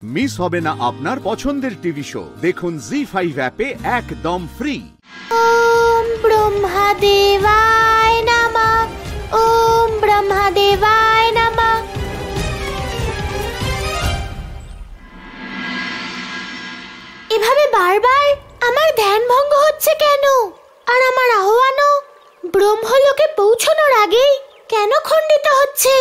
Miss হবে না আপনার পছন্দের টিভি শো। দেখুন জি5 অ্যাপে একদম ফ্রি। ওম ব্রহ্মদেবায় নমঃ, ওম ব্রহ্মদেবায় নমঃ। এভাবে বারবার আমার ধ্যান ভঙ্গ হচ্ছে কেন? আর আমার আহ্বানও ব্রহ্মলোকে পৌঁছানোর আগেই কেন খণ্ডিত হচ্ছে?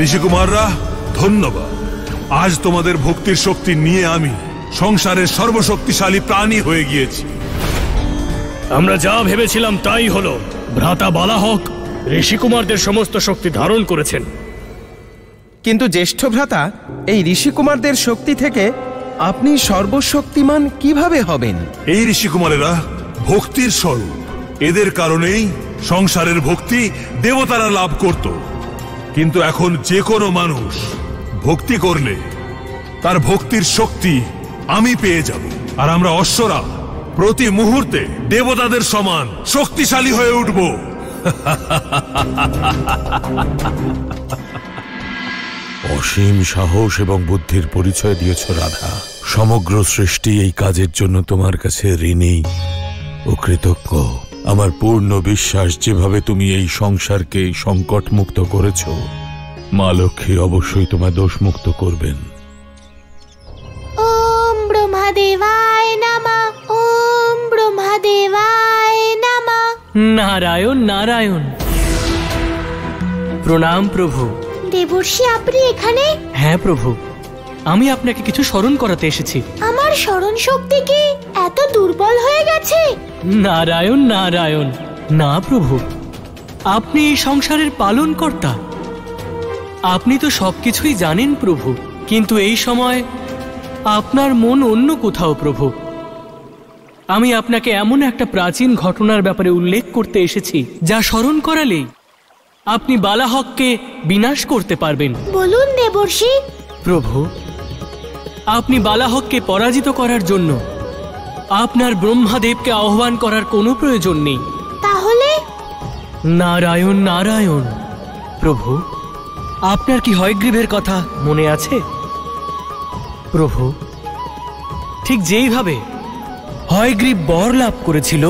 ঋষিকুমাররা, ধন্যবাদ। আজ তোমাদের ভক্তির শক্তি নিয়ে আমি সংসারের সর্বশক্তিশালী প্রাণী হয়ে গিয়েছি। আমরা যা ভেবেছিলাম তাই হলো। ভ্রাতা বালাহক ঋষিকুমারদের সমস্ত শক্তি ধারণ করেছেন। কিন্তু জ্যেষ্ঠ ভ্রাতা, এই ঋষিকুমারদের শক্তি থেকে আপনি সর্বশক্তিমান কিভাবে হবেন? এই ঋষিকুমারেরা ভক্তির স্বরূপ। এদের কারণেই সংসারের ভক্তি দেবতারা লাভ করত। কিন্তু এখন যে কোনো মানুষ ভক্তি করলে তার ভক্তির শক্তি আমি পেয়ে যাব, আর আমরা অশ্বরা প্রতি মুহূর্তে দেবতাদের সমান শক্তিশালী হয়ে উঠব। অসীম সাহস এবং বুদ্ধির পরিচয় দিয়েছ রাধা। সমগ্র সৃষ্টি এই কাজের জন্য তোমার কাছে ঋণী ও কৃতজ্ঞ। আমার পূর্ণ বিশ্বাস, যেভাবে তুমি এই সংসারকে সংকট মুক্ত করেছ, মা লক্ষ্মী অবশ্যই তোমায় দোষমুক্ত করবেন। ওম ব্রহ্মদেবায় নমঃ, ওম ব্রহ্মদেবায় নমঃ। নারায়ণ নারায়ণ। প্রণাম প্রভু। দেবর্ষি, আপনি এখানে? হ্যাঁ প্রভু, আমি আপনাকে কিছু স্মরণ করাতে এসেছি। আমার স্মরণ শক্তি কি এত দুর্বল হয়ে গেছে? নারায়ণ নারায়ণ। না প্রভু, আপনি এই সংসারের পালনকর্তা। আপনি তো সবকিছুই জানেন প্রভু, কিন্তু এই সময় আপনার মন অন্য কোথাও প্রভু। আমি আপনাকে এমন একটা প্রাচীন ঘটনার ব্যাপারে উল্লেখ করতে এসেছি যা স্মরণ করালেই আপনি বালাহককে বিনাশ করতে পারবেন। বলুন দেবর্ষি। প্রভু, আপনি বালাহককে পরাজিত করার জন্য আপনার ব্রহ্মাদেবকে আহ্বান করার কোনো প্রয়োজন নেই। তাহলে? নারায়ণ নারায়ণ। প্রভু, আপনার কি হয়গ্রীবের কথা মনে আছে? প্রভু, ঠিক যেইভাবে হয়গ্রীব বর লাভ করেছিল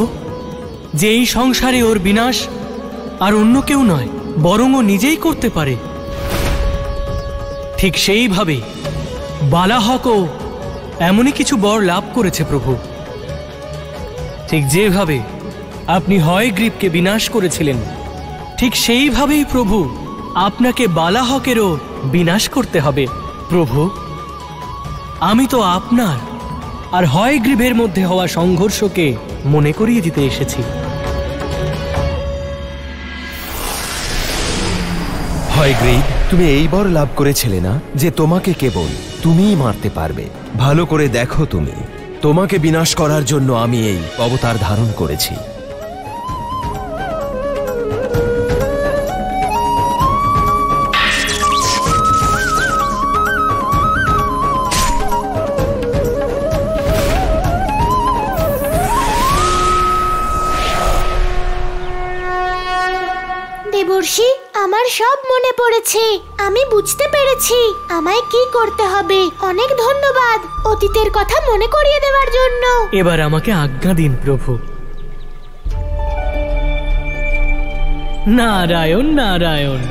যে এই সংসারে ওর বিনাশ আর অন্য কেউ নয়, বরং ও নিজেই করতে পারে, ঠিক সেইভাবে বালাহকও এমনই কিছু বর লাভ করেছে প্রভু। ঠিক যেভাবে আপনি হয়গ্রীবকে বিনাশ করেছিলেন, ঠিক সেইভাবেই প্রভু আপনাকে বালাহকেরও বিনাশ করতে হবে। প্রভু, আমি তো আপনার আর হয়গ্রীবের মধ্যে হওয়া সংঘর্ষকে মনে করিয়ে দিতে এসেছি। হয়গ্রীব, তুমি এই বর লাভ করেছিলে না যে তোমাকে কেবল তুমিই মারতে পারবে? ভালো করে দেখো, তোমাকে বিনাশ করার জন্য আমি এই অবতার ধারণ করেছি। দেবর্ষি, আমার সব মনে পড়েছে। আমি বুঝতে পেরেছি আমায় কি করতে হবে। অনেক ধন্যবাদ অতীতের কথা মনে করিয়ে দেওয়ার জন্য। এবার আমাকে আজ্ঞা দিন প্রভু। নারায়ণ নারায়ণ।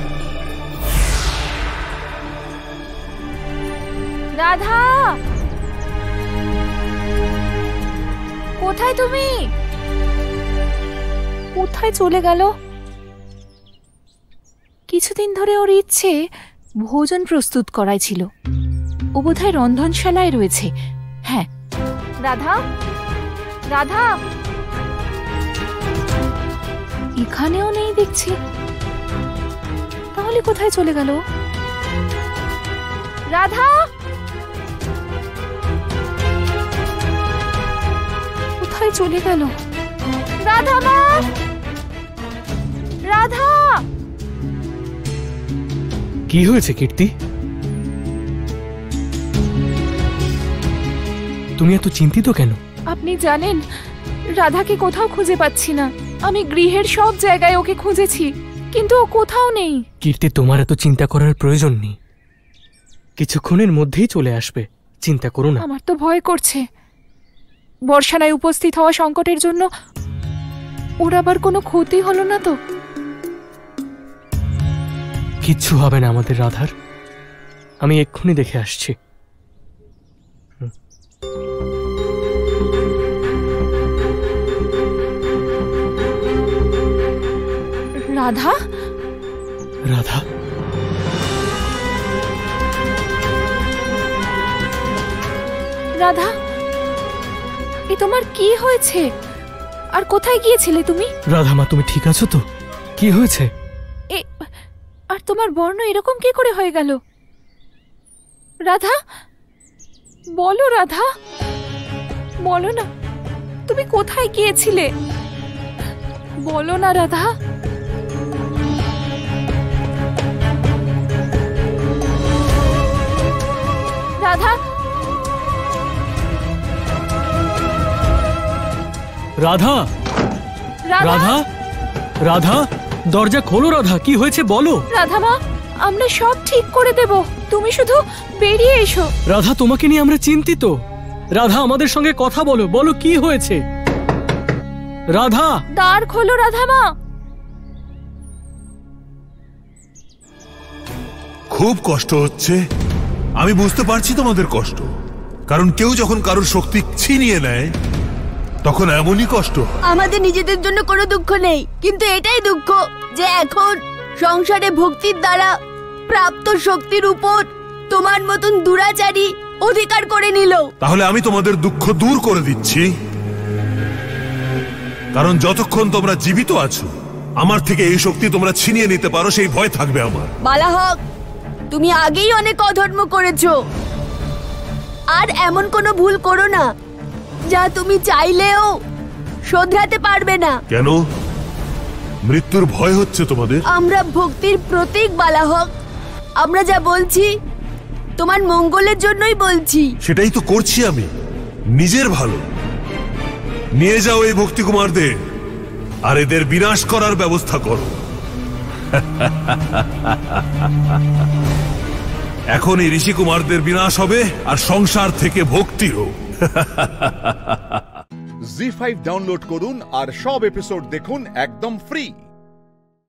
রাধা, কোথায় তুমি? কোথায় চলে গেল? কিছুদিন ধরে ওর ইচ্ছে ভোজন প্রস্তুত করাই ছিল। ও বোধহয় রন্ধনশালায় রয়েছে। হ্যাঁ, রাধা, রাধা এখানেও নেই দেখছি। তাহলে কোথায় চলে গেল? রাধা, কোথায় চলে গেল? রাধা মা, রাধা। কি হয়েছে কীর্তি? তুমি এত চিন্তিত কেন? আপনি জানেন, রাধাকে কোথাও খুঁজে পাচ্ছি না। আমি গৃহের সব জায়গায় ওকে খুঁজেছি, কিন্তু ও কোথাও নেই। কীর্তি, তোমার এত চিন্তা করার প্রয়োজন নেই। কিছুক্ষণের মধ্যেই চলে আসবে, চিন্তা করো না। আমার তো ভয় করছে। বর্ষানায় উপস্থিত হওয়া সংকটের জন্য ওর আবার কোনো ক্ষতি হলো না তো? কিচ্ছু হবে না আমাদের রাধার। আমি এক্ষুনি দেখে আসছি। রাধা, রাধা, রাধা, এ তোমার কি হয়েছে? আর কোথায় গিয়েছিলে তুমি? রাধা মা, তুমি ঠিক আছো তো? কি হয়েছে? আর তোমার বর্ণ এরকম কি করে হয়ে গেল? রাধা, বলো রাধা, বলো না, তুমি কোথায় গিয়েছিলে? বলো না রাধা। রাধা, রাধা, রাধা, রাধা, দরজা খোলো। রাধা, কি হয়েছে বলো। রাধা মা, আমরা সব ঠিক করে দেব, তুমি শুধু বেরিয়ে এসো। রাধা, তোমাকে নিয়ে আমরা চিন্তিত। রাধা, আমাদের সঙ্গে কথা বলো, বলো কি হয়েছে। রাধা, দ্বার খোলো রাধা মা। খুব কষ্ট হচ্ছে, আমি বুঝতে পারছি তোমাদের কষ্ট। কারণ কেউ যখন কারোর শক্তি ছিনিয়ে নেয় তখন এমনই কষ্ট হয়। আমাদের নিজেদের জন্য কোনো দুঃখ নেই, কিন্তু এটাই দুঃখ যে এখন সংসারে ভক্তির দ্বারা প্রাপ্ত শক্তির উপর তোমার মতন দুরাচারী অধিকার করে নিল। তাহলে আমি তোমাদের দুঃখ দূর করে দিচ্ছি। কারণ যতক্ষণ তোমরা জীবিত আছো, আমার থেকে এই শক্তি তোমরা ছিনিয়ে নিতে পারো সেই ভয় থাকবে আমার। বালাহক, তুমি আগেই অনেক অধর্ম করেছো, আর এমন কোনো ভুল করো না যা তুমি চাইলেও শোধরাতে পারবে না। কেন? মৃত্যুর ভয় হচ্ছে তোমাদের? আমরা ভক্তির প্রতীক বালাহক। আমরা যা বলছি তোমার মঙ্গলের জন্যই বলছি। সেটাই তো করছি আমি, নিজের ভালো। নিয়ে যাও এই ভক্তি কুমারদের, আর এদের বিনাশ করার ব্যবস্থা করো। এখন এই ঋষি কুমারদের বিনাশ হবে, আর সংসার থেকে ভক্তিরও। জি5 ডাউনলোড করুন আর সব এপিসোড দেখুন একদম ফ্রি।